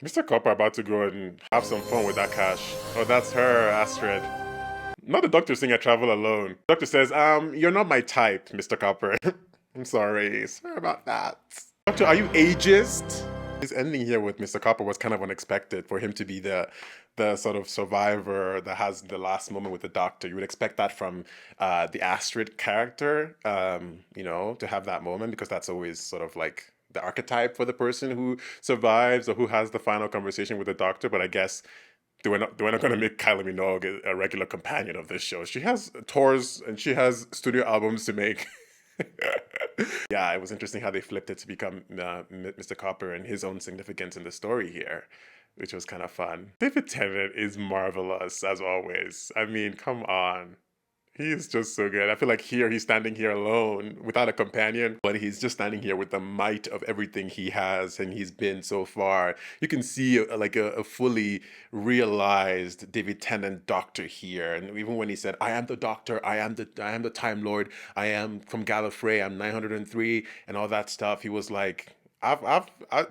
Mr. Copper about to go and have some fun with that cash. Oh, that's her, Astrid. Not the doctor saying I travel alone. The doctor says, you're not my type, Mr. Copper. I'm sorry. Sorry about that. Doctor, are you ageist? His ending here with Mr. Copper was kind of unexpected for him to be the sort of survivor that has the last moment with the doctor. You would expect that from the Astrid character, you know, to have that moment, because that's always sort of like the archetype for the person who survives or who has the final conversation with the doctor. But I guess they were not going to make Kylie Minogue a regular companion of this show. She has tours and she has studio albums to make. Yeah, it was interesting how they flipped it to become Mr. Copper and his own significance in the story here, which was kind of fun. David Tennant is marvelous, as always. I mean, come on. He is just so good. I feel like he's standing here alone without a companion, but he's just standing here with the might of everything he has and he's been so far. You can see a fully realized David Tennant doctor here. And even when he said, I am the doctor, I am the Time Lord, I am from Gallifrey, I'm 903 and all that stuff, he was like,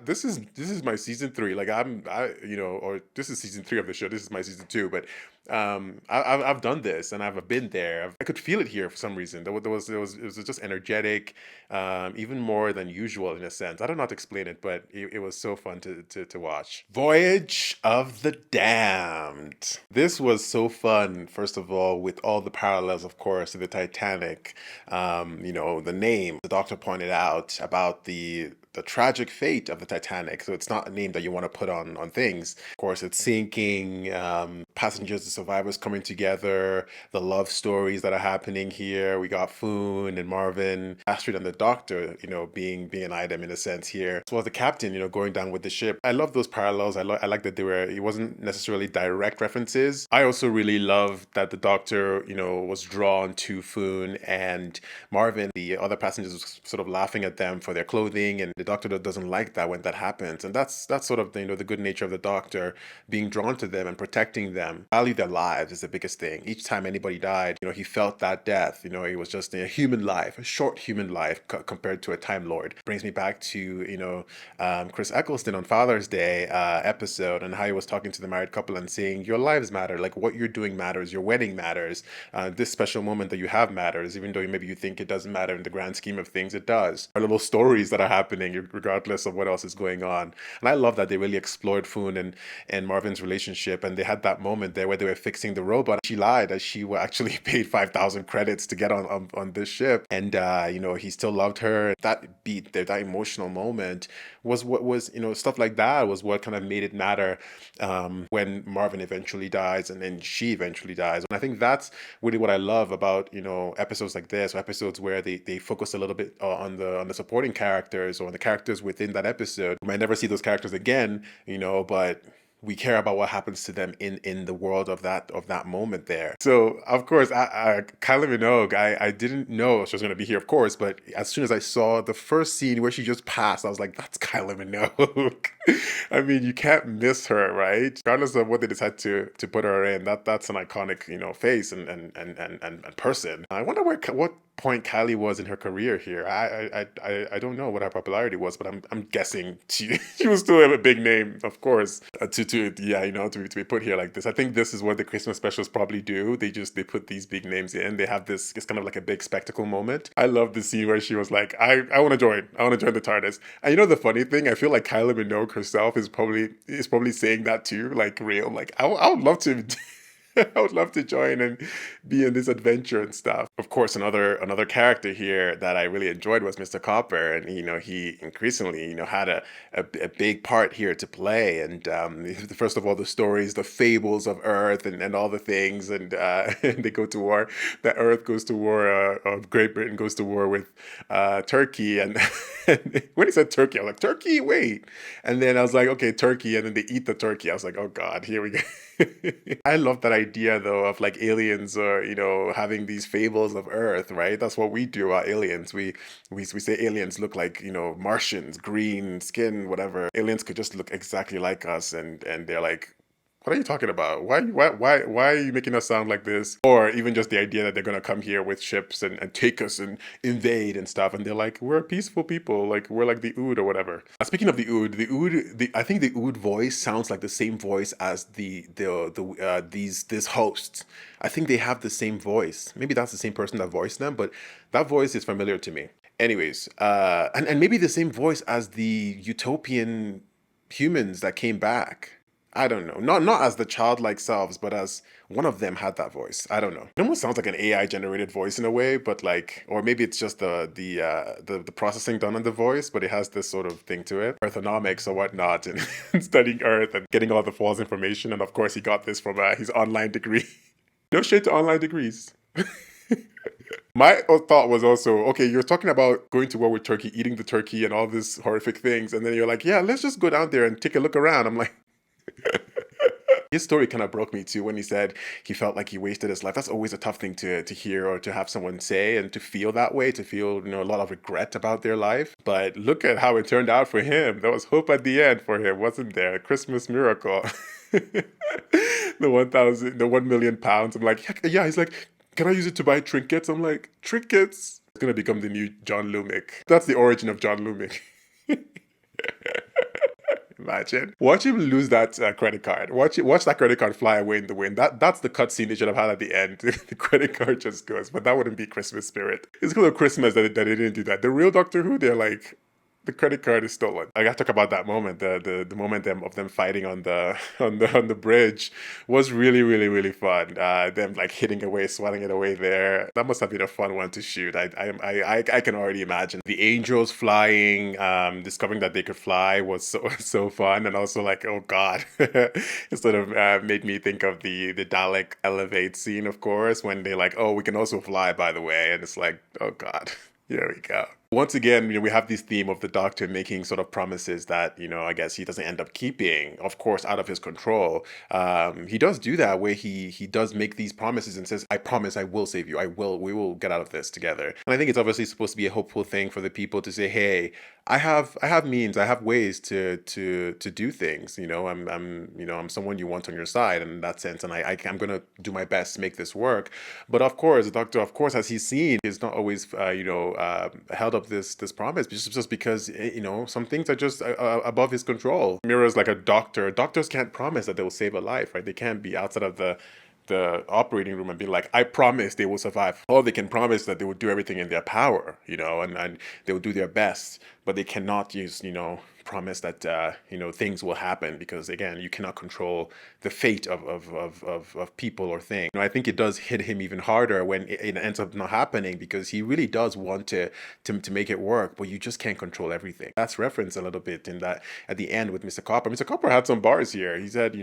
this is my season 3. Like or this is season 3 of the show. This is my season 2. But I've done this and I've been there. I could feel it here for some reason. It was just energetic, even more than usual in a sense. I don't know how to explain it, but it was so fun to watch. Voyage of the Damned. This was so fun. First of all, with all the parallels, of course, to the Titanic. The name the doctor pointed out about the tragic fate of the Titanic. So it's not a name that you want to put on things. Of course, it's sinking, passengers and survivors coming together, the love stories that are happening here. We got Foon and Marvin, Astrid and the doctor, being an item in a sense here. As well as the captain, going down with the ship. I love those parallels. I like that it wasn't necessarily direct references. I also really love that the doctor, was drawn to Foon and Marvin. The other passengers was sort of laughing at them for their clothing, and the doctor doesn't like that when that happens. And that's sort of the good nature of the doctor, being drawn to them and protecting them. Value their lives is the biggest thing. Each time anybody died, he felt that death. It was just a human life, a short human life compared to a Time Lord. Brings me back to Chris Eccleston on Father's Day episode, and how he was talking to the married couple and saying, your lives matter, like what you're doing matters, your wedding matters, this special moment that you have matters, even though maybe you think it doesn't matter in the grand scheme of things, it does. Our little stories that are happening regardless of what else is going on. And I love that they really explored Foon and Marvin's relationship, and they had that moment there where they were fixing the robot. She lied that she actually paid 5,000 credits to get on this ship, and he still loved her. That beat, that emotional moment was what was, stuff like that was what kind of made it matter when Marvin eventually dies and then she eventually dies. And I think that's really what I love about episodes like this, or episodes where they focus a little bit on the supporting characters or on the characters within that episode. We might never see those characters again, but we care about what happens to them in the world of that moment there. So of course, Kylie Minogue, I didn't know she was going to be here, of course, but as soon as I saw the first scene where she just passed, I was like, that's Kylie Minogue. I mean, you can't miss her, right? Regardless of what they decide to put her in, that's an iconic face and person. I wonder what point Kylie was in her career here. I don't know what her popularity was, but I'm guessing she was still a big name, of course. To be put here like this. I think this is what the Christmas specials probably do. They put these big names in. They have this. It's kind of like a big spectacle moment. I love the scene where she was like, I want to join. I want to join the TARDIS. And you know the funny thing, I feel like Kylie Minogue herself is probably saying that too, like real. Like I would love to. I would love to join and be in this adventure and stuff. Of course, another character here that I really enjoyed was Mr. Copper, and he increasingly had a big part here to play. And first of all, the stories, the fables of Earth, and all the things, and they go to war. That Earth goes to war. Great Britain goes to war with Turkey, and when he said Turkey, I was like, Turkey, wait. And then I was like, okay, Turkey, and then they eat the turkey. I was like, oh God, here we go. I love that idea though of like aliens or having these fables of Earth, right? That's what we do about aliens. We say aliens look like Martians, green skin, whatever. Aliens could just look exactly like us, and they're like, what are you talking about? Why are you making us sound like this? Or even just the idea that they're gonna come here with ships and take us and invade and stuff, and they're like, we're peaceful people, like we're like the Ood or whatever. Speaking of the Ood, I think the Ood voice sounds like the same voice as these hosts. I think they have the same voice. Maybe that's the same person that voiced them, but that voice is familiar to me. Anyways, and maybe the same voice as the utopian humans that came back. I don't know. Not as the childlike selves, but as one of them had that voice. I don't know. It almost sounds like an AI generated voice in a way, but like, or maybe it's just the processing done on the voice, but it has this sort of thing to it. Earthonomics or whatnot, and studying Earth and getting all the false information. And of course, he got this from his online degree. No shade to online degrees. My thought was also, okay, you're talking about going to war with Turkey, eating the turkey and all these horrific things. And then you're like, yeah, let's just go down there and take a look around. I'm like, his story kind of broke me too when he said he felt like he wasted his life. That's always a tough thing to hear or to have someone say, and to feel that way, to feel a lot of regret about their life. But look at how it turned out for him. There was hope at the end for him, wasn't there? A Christmas miracle. The 1 million pounds. I'm like, yeah. He's like, can I use it to buy trinkets? I'm like, trinkets? It's gonna become the new John Lumick. That's the origin of John Lumick. Imagine. Watch him lose that credit card. Watch that credit card fly away in the wind. That's the cutscene they should have had at the end. The credit card just goes, but that wouldn't be Christmas spirit. It's because of Christmas that they didn't do that. The real Doctor Who, they're like, the credit card is stolen. I gotta talk about that moment. The moment of them fighting on the bridge was really, really, really fun. Them like hitting away, swatting it away there. That must have been a fun one to shoot. I can already imagine. The angels flying, discovering that they could fly was so fun, and also like, oh God, it sort of made me think of the Dalek elevate scene, of course, when they like, oh, we can also fly, by the way, and it's like, oh God. Here we go. Once again, we have this theme of the Doctor making sort of promises that, I guess he doesn't end up keeping, of course, out of his control. He does do that where he does make these promises and says, I promise I will save you. We will get out of this together. And I think it's obviously supposed to be a hopeful thing for the people to say, hey, I have means, I have ways to do things. I'm someone you want on your side in that sense, and I'm gonna do my best to make this work. But of course, the Doctor, as he's seen, is not always held up this promise just because some things are just above his control. Mira's like a doctor. Doctors can't promise that they will save a life, right? They can't be outside of the operating room and be like, I promise they will survive. Or they can promise that they will do everything in their power, and they will do their best, but they cannot use, promise that things will happen, because again, you cannot control the fate of people or things. I think it does hit him even harder when it ends up not happening, because he really does want to make it work, but you just can't control everything. That's referenced a little bit in that at the end with Mr. Copper. Mr. Copper had some bars here. He said,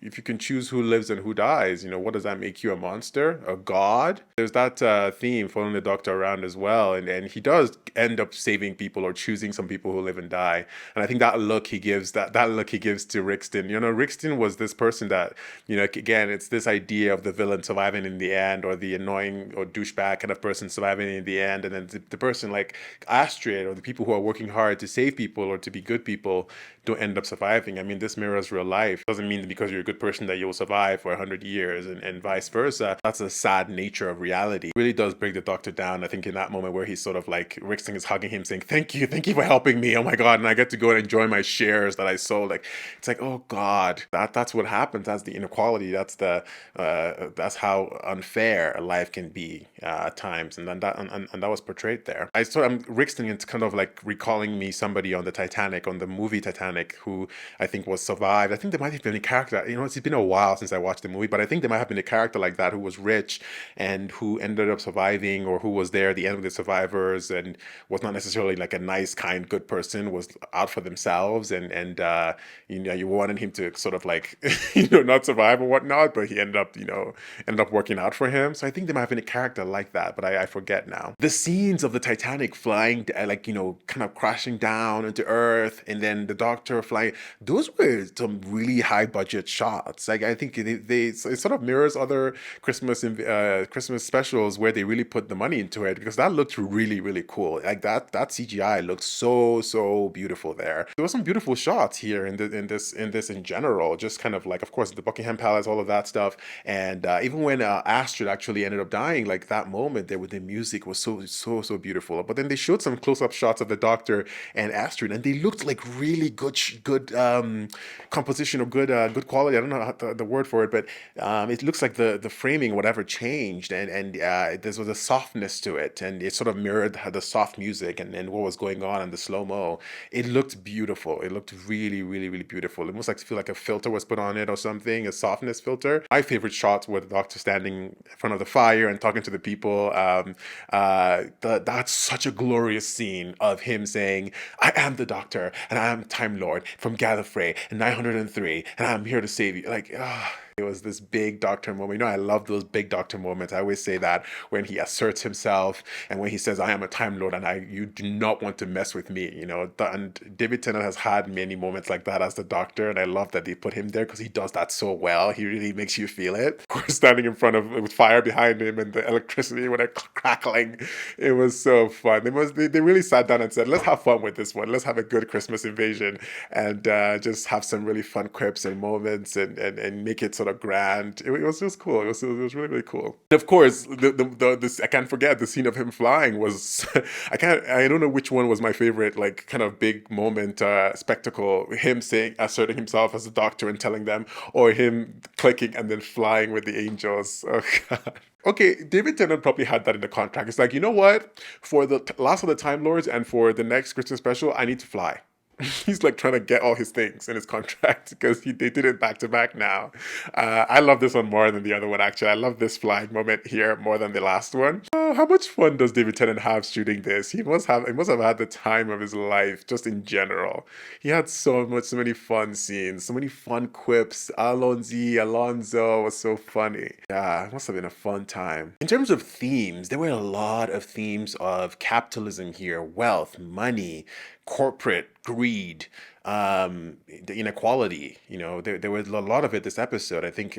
if you can choose who lives and who dies, what does that make you, a monster, a god? There's that theme following the Doctor around as well, and he does end up saving people or choosing some people who live and die. And I think that look he gives to Rixton. Rixton was this person that, again, it's this idea of the villain surviving in the end, or the annoying or douchebag kind of person surviving in the end, and then the person like Astrid, or the people who are working hard to save people or to be good people, don't end up surviving. I mean, this mirrors real life. Doesn't mean that because you're a good good person that you'll survive for 100 years and vice versa. That's a sad nature of reality. It really does break the Doctor down. I think in that moment where he's sort of like, Rickson is hugging him saying, thank you for helping me. Oh my God. And I get to go and enjoy my shares that I sold. Like, it's like, oh God, that's what happens. That's the inequality. That's how unfair life can be at times. And then that was portrayed there. Rickson is kind of like recalling me somebody on the Titanic, on the movie Titanic, who I think was survived. I think there might have been a character, it's been a while since I watched the movie, but I think there might have been a character like that who was rich and who ended up surviving, or who was there at the end of the survivors and was not necessarily like a nice, kind, good person, was out for themselves, and you wanted him to sort of like not survive or whatnot, but he ended up working out for him. So I think there might have been a character like that, but I forget now. The scenes of the Titanic flying, kind of crashing down into Earth, and then the Doctor flying, those were some really high budget shots. Like, I think it sort of mirrors other Christmas specials where they really put the money into it, because that looked really, really cool. Like that CGI looked so beautiful there. There were some beautiful shots here in this in general, just kind of like, of course, the Buckingham Palace, all of that stuff. And even when Astrid actually ended up dying, like that moment there with the music was so beautiful. But then they showed some close-up shots of the Doctor and Astrid, and they looked like really good composition, or good quality. I don't know the word for it, but it looks like the framing, whatever, changed, and there was a softness to it, and it sort of mirrored the soft music and what was going on in the slow-mo. It looked beautiful. It looked really, really, really beautiful. It almost like feel like a filter was put on it or something, a softness filter. My favorite shots were the Doctor standing in front of the fire and talking to the people. That's such a glorious scene of him saying, I am the Doctor, and I am Time Lord from Gallifrey and 903, and I'm here to save you. Like, it was this big Doctor moment. I love those big Doctor moments. I always say that when he asserts himself and when he says, I am a Time Lord and you do not want to mess with me, and David Tennant has had many moments like that as the Doctor, and I love that they put him there because he does that so well. He really makes you feel it. Of course, standing in front of with fire behind him and the electricity when they're crackling, it was so fun. They really sat down and said, let's have fun with this one. Let's have a good Christmas invasion and just have some really fun quips and moments and make it sort of grand. It was just cool. It was really, really cool. And of course, this I can't forget the scene of him flying was I don't know which one was my favorite, like kind of big moment spectacle. Him asserting himself as a Doctor and telling them, or him clicking and then flying with the angels. Oh God. Okay, David Tennant probably had that in the contract. It's like, you know what? For the last of the Time Lords and for the next Christmas special, I need to fly. He's like trying to get all his things in his contract because they did it back to back now. I love this one more than the other one, actually. I love this flying moment here more than the last one. How much fun does David Tennant have shooting this? He must have had the time of his life, just in general. He had so many fun scenes, so many fun quips. Alonzo was so funny. Yeah, it must have been a fun time. In terms of themes, there were a lot of themes of capitalism here: wealth, money, corporate greed, the inequality. There was a lot of it this episode. I think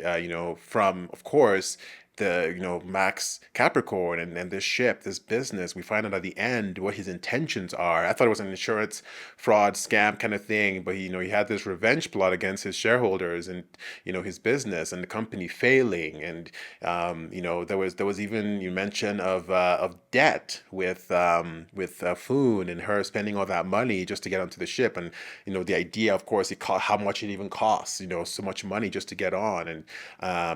from, of course, the Max Capricorn and this ship, this business. We find out at the end what his intentions are. I thought it was an insurance fraud scam kind of thing, but he had this revenge plot against his shareholders and his business and the company failing, and there was even mention of debt with Foon and her spending all that money just to get onto the ship, and the idea, of course, how much it even costs, so much money just to get on, and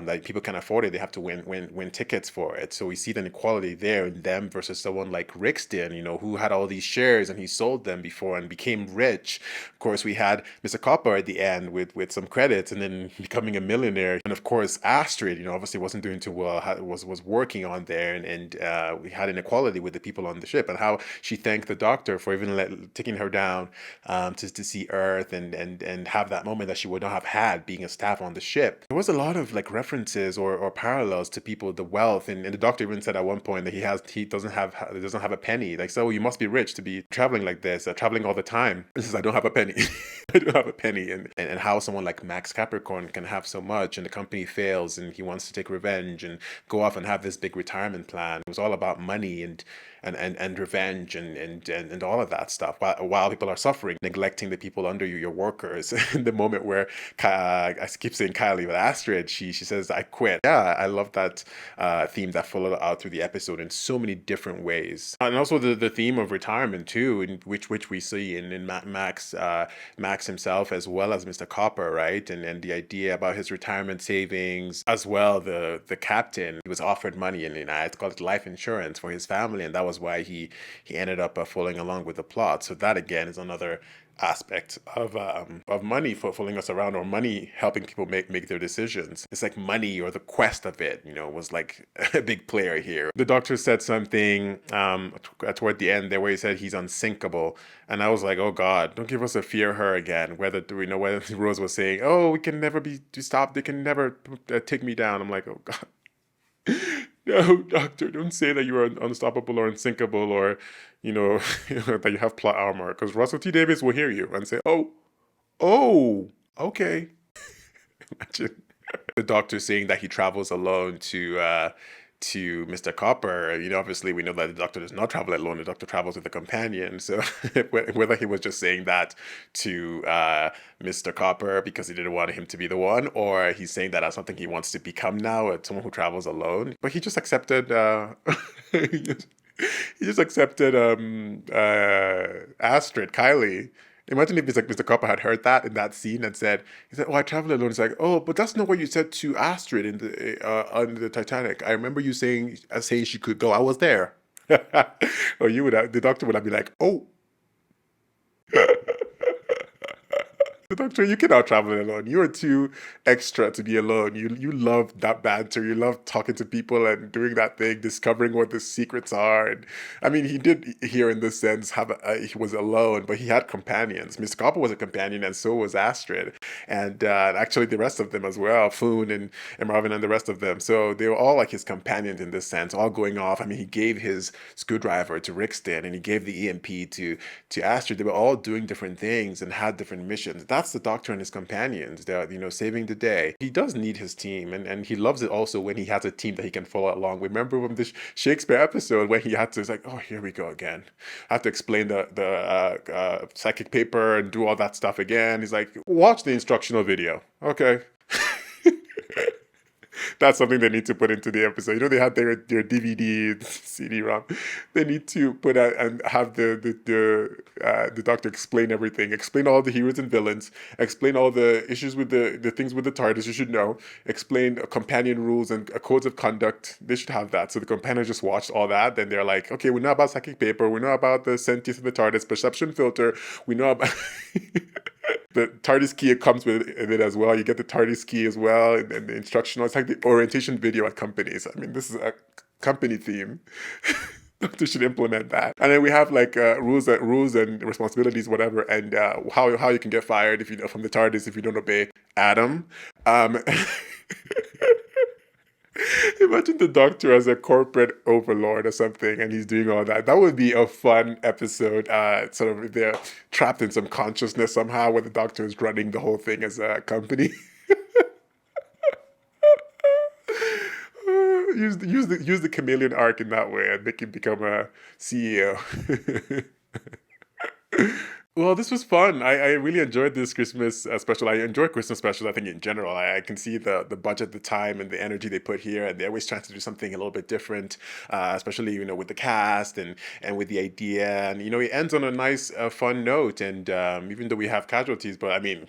that people can afford it. They have to win tickets for it. So we see the inequality there in them versus someone like Rixton, who had all these shares and he sold them before and became rich. Of course, we had Mr. Copper at the end with some credits and then becoming a millionaire. And of course, Astrid, obviously wasn't doing too well, was working on there, and we had inequality with the people on the ship, and how she thanked the Doctor for even taking her down to see Earth and have that moment that she would not have had being a staff on the ship. There was a lot of like references or parallels to people, the wealth, and the Doctor even said at one point that he doesn't have a penny. Like, so you must be rich to be traveling like this, traveling all the time. This is, I don't have a penny. I don't have a penny. And how someone like Max Capricorn can have so much and the company fails and he wants to take revenge and go off and have this big retirement plan. It was all about money, and and revenge and all of that stuff while people are suffering, neglecting the people under you, your workers. In the moment where I keep saying Kylie, but Astrid, she says, "I quit." Yeah, I love that theme that followed out through the episode in so many different ways, and also the theme of retirement too, in which we see in Max himself as well as Mr. Copper, right? And the idea about his retirement savings as well. The captain, he was offered money and it's called life insurance for his family, and that was why he ended up following along with the plot. So that again is another aspect of money following us around, or money helping people make their decisions. It's like money, or the quest of it, was like a big player here. The doctor said something toward the end there where he said he's unsinkable, and I was like, oh God, don't give us a fear her again. Whether Rose was saying, oh, we can never be stopped, they can never take me down. I'm like, oh God. No, doctor, don't say that you are unstoppable or unsinkable, or, that you have plot armor, because Russell T Davies will hear you and say, oh, okay. Imagine the doctor saying that he travels alone to Mr. Copper. Obviously we know that the doctor does not travel alone. The doctor travels with a companion. So whether he was just saying that to Mr. Copper because he didn't want him to be the one, or he's saying that as something he wants to become now, someone who travels alone. But he just accepted he just accepted Astrid, Kylie. Imagine if Mr. Copper had heard that in that scene and said, "Oh, I travel alone." It's like, "Oh, but that's not what you said to Astrid in the on the Titanic. I remember you saying she could go. I was there." Or the doctor would have been like, "Oh." The doctor, you cannot travel alone. You are too extra to be alone. You love that banter. You love talking to people and doing that thing, discovering what the secrets are. And I mean, he did here in this sense he was alone, but he had companions. Mr. Copper was a companion, and so was Astrid, and actually the rest of them as well, Foon and Marvin and the rest of them. So they were all like his companions in this sense, all going off. I mean, he gave his screwdriver to Rixton, and he gave the EMP to Astrid. They were all doing different things and had different missions. That's the doctor and his companions. They're, saving the day. He does need his team, and he loves it also when he has a team that he can follow along. Remember from the Shakespeare episode when he had to, it's like, oh, here we go again. I have to explain the psychic paper and do all that stuff again. He's like, watch the instructional video. Okay. That's something they need to put into the episode. They had their DVD, CD-ROM. They need to put out and have the doctor explain everything, explain all the heroes and villains, explain all the issues with the things with the TARDIS you should know, explain companion rules and codes of conduct. They should have that. So the companions just watched all that. Then they're like, okay, we know about psychic paper. We know about the sentience of the TARDIS, perception filter. We know about... The TARDIS key comes with it as well. You get the TARDIS key as well, and the instructional. It's like the orientation video at companies. I mean, this is a company theme. They should implement that. And then we have like rules and responsibilities, whatever, and how you can get fired if from the TARDIS if you don't obey Adam. Imagine the doctor as a corporate overlord or something, and he's doing all that. That would be a fun episode. Sort of they're trapped in some consciousness somehow, where the doctor is running the whole thing as a company. Use the chameleon arc in that way and make him become a CEO. Well, this was fun. I really enjoyed this Christmas special. I enjoy Christmas specials, I think, in general. I can see the budget, the time, and the energy they put here, and they're always trying to do something a little bit different, especially, with the cast and with the idea. And, it ends on a nice, fun note. And even though we have casualties, but, I mean,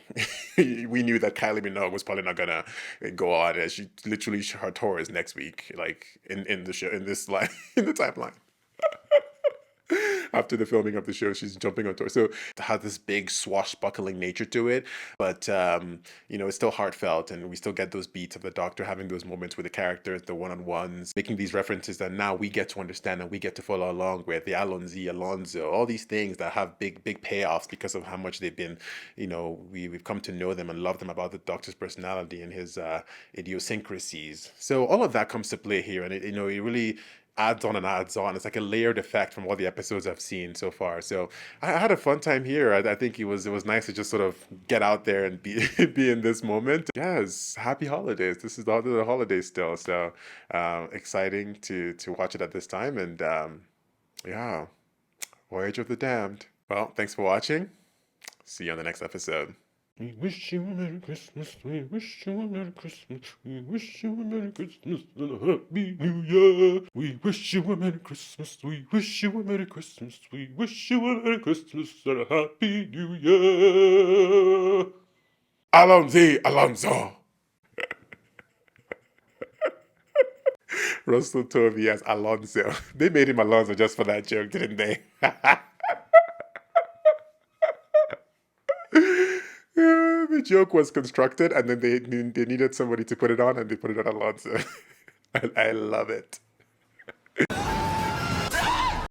we knew that Kylie Minogue was probably not going to go on. As she literally, her tour is next week, like, in the show, in this line, in the timeline. After the filming of the show, she's jumping on tour. So it has this big swashbuckling nature to it, but it's still heartfelt, and we still get those beats of the doctor having those moments with the characters, the one-on-ones, making these references that now we get to understand and we get to follow along with, the Alonzo, all these things that have big payoffs because of how much they've been, we've come to know them and love them about the doctor's personality and his idiosyncrasies. So all of that comes to play here, and it really adds on and adds on. It's like a layered effect from all the episodes I've seen so far. So I had a fun time here. I think it was nice to just sort of get out there and be in this moment. Yes, happy holidays. This is the holidays still. So exciting to watch it at this time. And Yeah, Voyage of the Damned. Well, thanks for watching. See you on the next episode. We wish you a Merry Christmas. We wish you a Merry Christmas. We wish you a Merry Christmas and a Happy New Year. We wish you a Merry Christmas. We wish you a Merry Christmas. We wish you a Merry Christmas and a Happy New Year. Alonso. Russell Tovey as Alonso. They made him Alonso just for that joke, didn't they? The joke was constructed, and then they needed somebody to put it on, and they put it on Alonso. I love it.